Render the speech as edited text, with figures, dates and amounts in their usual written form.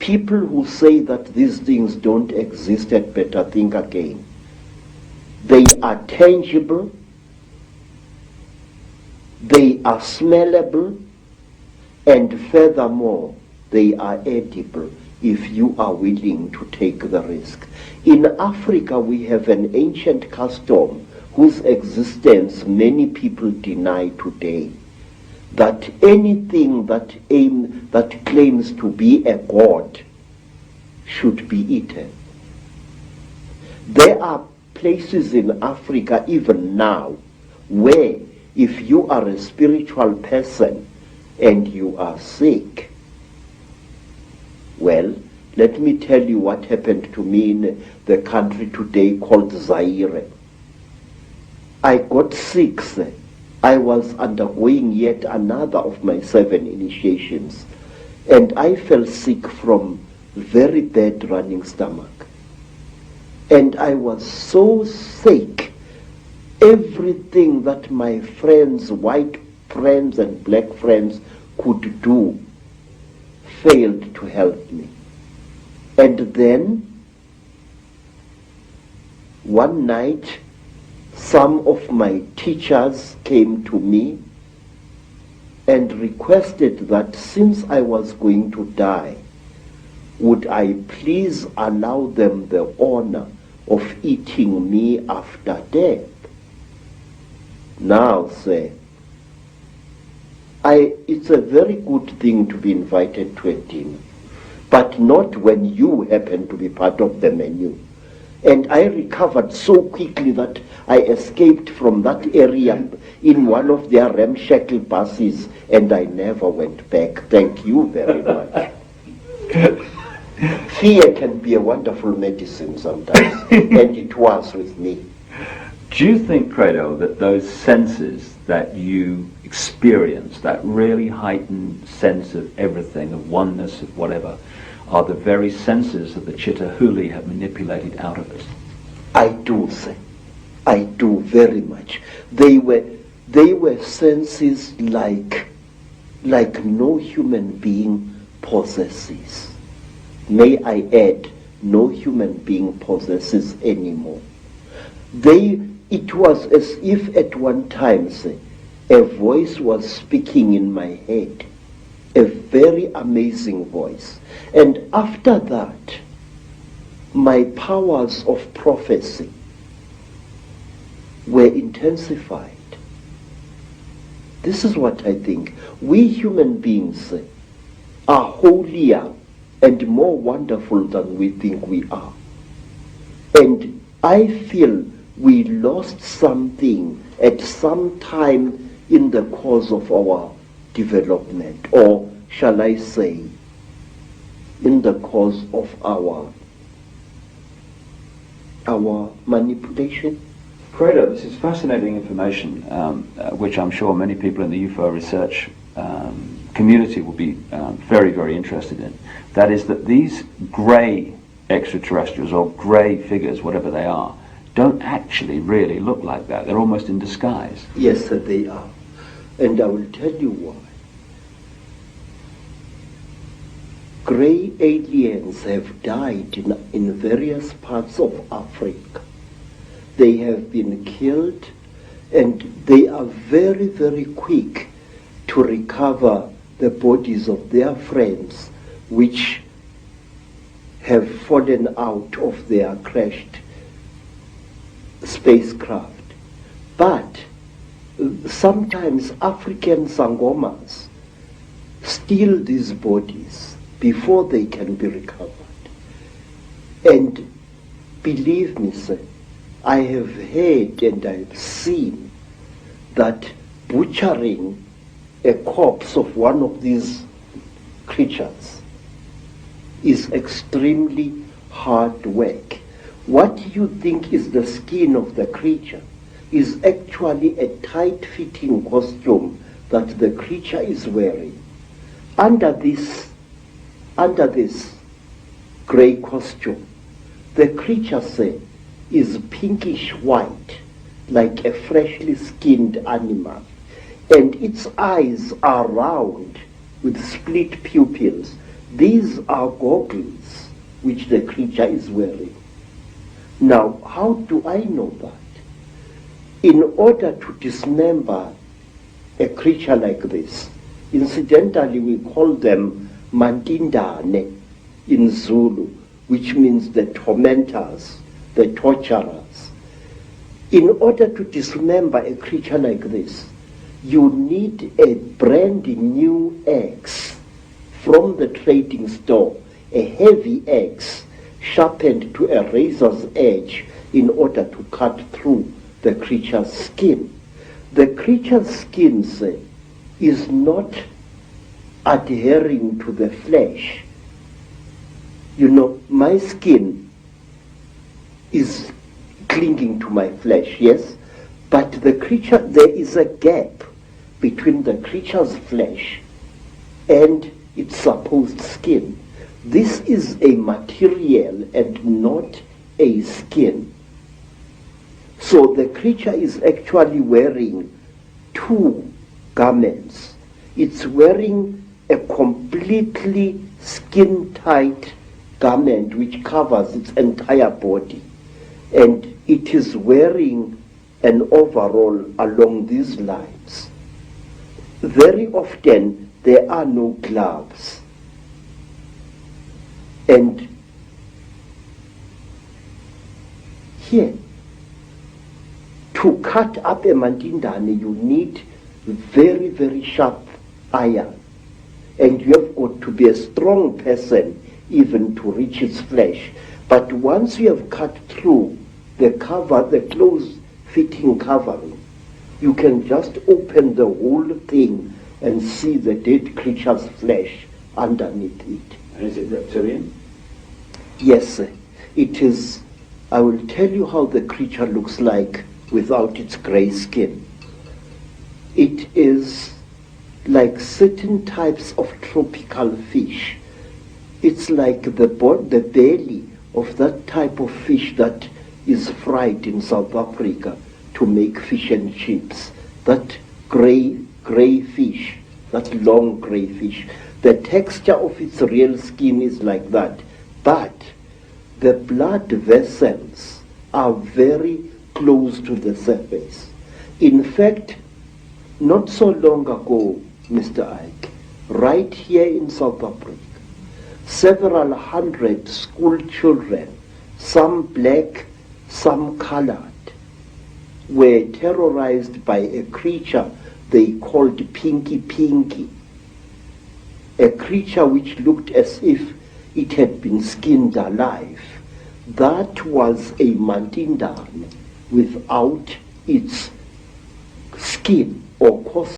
People who say that these things don't exist had better think again. They are tangible, they are smellable, and furthermore, they are edible if you are willing to take the risk. In Africa, we have an ancient custom whose existence many people deny today, that anything that claims to be a god should be eaten. There are places in Africa even now where if you are a spiritual person and you are sick, well, let me tell you what happened to me in the country today called Zaire. I got sick. I was undergoing yet another of my 7 initiations, and I fell sick from very bad running stomach. And I was so sick, everything that my friends, white friends and black friends could do failed to help me. And then one night, some of my teachers came to me and requested that since I was going to die, would I please allow them the honor of eating me after death. Now, sir, it's a very good thing to be invited to a dinner, but not when you happen to be part of the menu. And I recovered so quickly that I escaped from that area in one of their ramshackle buses, and I never went back. Thank you very much. Fear can be a wonderful medicine sometimes, and it was with me. Do you think, Credo, that those senses that you experience, that really heightened sense of everything, of oneness, of whatever, are the very senses that the Chittahuli have manipulated out of us? I do, sir. I do very much. They were senses like no human being possesses. May I add, no human being possesses anymore. It was as if at one time, sir, a voice was speaking in my head, a very amazing voice. And after that, my powers of prophecy were intensified. This is what I think. We human beings are holier and more wonderful than we think we are. And I feel we lost something at some time in the course of our development, or shall I say, in the course of our manipulation. Credo, this is fascinating information, which I'm sure many people in the UFO research community will be very, very interested in. That is that these grey extraterrestrials, or grey figures, whatever they are, don't actually really look like that. They're almost in disguise. Yes, sir, they are. And I will tell you why. Grey aliens have died in various parts of Africa. They have been killed, and they are very, very quick to recover the bodies of their friends which have fallen out of their crashed spacecraft. But sometimes African sangomas steal these bodies before they can be recovered. And believe me, sir, I have heard and I have seen that butchering a corpse of one of these creatures is extremely hard work. What you think is the skin of the creature is actually a tight-fitting costume that the creature is wearing. Under this grey costume, the creature, say, is pinkish white, like a freshly skinned animal, and its eyes are round with split pupils, These are goggles which the creature is wearing. Now, how do I know that? In order to dismember a creature like this, incidentally we call them mantindane in Zulu, which means the tormentors, the torturers. In order to dismember a creature like this, you need a brand new axe from the trading store, a heavy axe sharpened to a razor's edge in order to cut through the creature's skin. The creature's skin, say, is not adhering to the flesh. You know, my skin is clinging to my flesh, yes? But the creature, there is a gap between the creature's flesh and its supposed skin. This is a material and not a skin. So the creature is actually wearing two garments. It's wearing a completely skin-tight garment which covers its entire body, and it is wearing an overall along these lines. Very often there are no gloves, and here, to cut up a mantindane, you need very, very sharp iron, and you have got to be a strong person even to reach its flesh. But once you have cut through the cover, the close-fitting covering, you can just open the whole thing and see the dead creature's flesh underneath it. And is it reptilian? Yes, it is. I will tell you how the creature looks like without its grey skin. It is like certain types of tropical fish. It's like the belly of that type of fish that is fried in South Africa to make fish and chips. That grey fish, that long grey fish. The texture of its real skin is like that, but the blood vessels are very close to the surface. In fact, not so long ago, Mr. Ike, right here in South Africa, several hundred school children, some black, some colored, were terrorized by a creature they called Pinky, a creature which looked as if it had been skinned alive. That was a mantindane without its skin or costume.